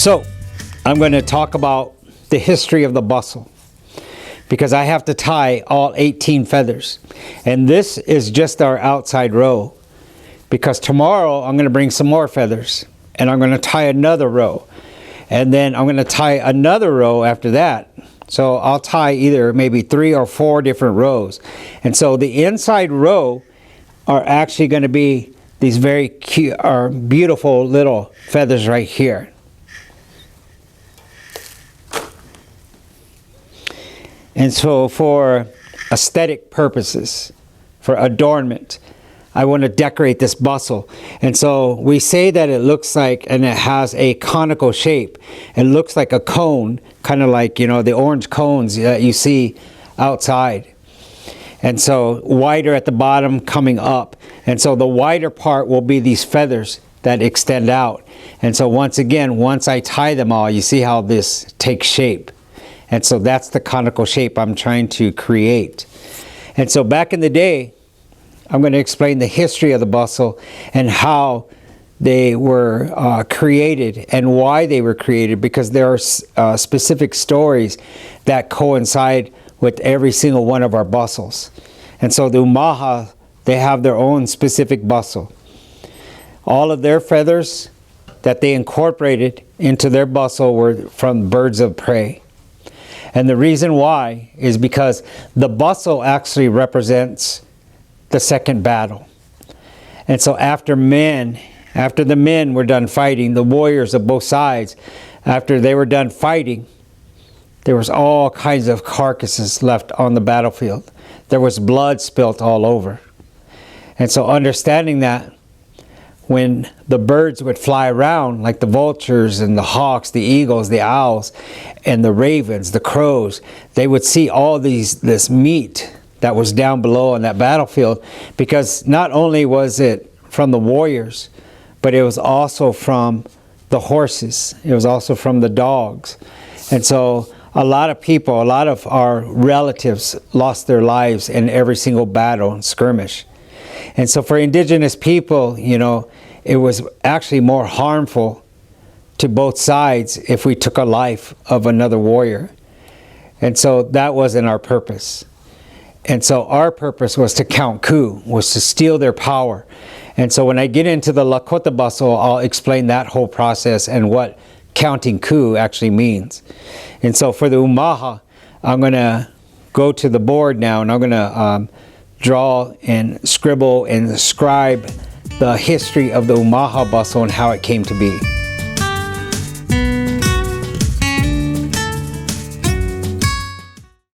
So I'm going to talk about the history of the bustle, because I have to tie all 18 feathers. And this is just our outside row, because tomorrow I'm going to bring some more feathers and I'm going to tie another row. And then I'm going to tie another row after that. So I'll tie either maybe 3 or 4 different rows. And so the inside row are actually going to be these very cute or beautiful little feathers right here. And so for aesthetic purposes, for adornment, I want to decorate this bustle. And so we say that it looks like, and it has a conical shape. It looks like a cone, kind of like, you know, the orange cones that you see outside. And so wider at the bottom coming up. And so the wider part will be these feathers that extend out. And so once again, once I tie them all, you see how this takes shape. And so that's the conical shape I'm trying to create. And so back in the day, I'm going to explain the history of the bustle and how they were created and why they were created, because there are specific stories that coincide with every single one of our bustles. And so the Umaha, they have their own specific bustle. All of their feathers that they incorporated into their bustle were from birds of prey. And the reason why is because the bustle actually represents the second battle. And so after the men were done fighting, the warriors of both sides, after they were done fighting, there was all kinds of carcasses left on the battlefield. There was blood spilt all over. And so understanding that, when the birds would fly around, like the vultures and the hawks, the eagles, the owls, and the ravens, the crows, they would see all this meat that was down below on that battlefield, because not only was it from the warriors, but it was also from the horses. It was also from the dogs. And so a lot of people, a lot of our relatives lost their lives in every single battle and skirmish. And so for indigenous people, you know, it was actually more harmful to both sides if we took a life of another warrior. And so that wasn't our purpose. And so our purpose was to count coup, was to steal their power. And so when I get into the Lakota bustle, I'll explain that whole process and what counting coup actually means. And so for the Umaha, I'm going to go to the board now, and I'm going to draw and scribble and scribe the history of the Umaha bustle and how it came to be.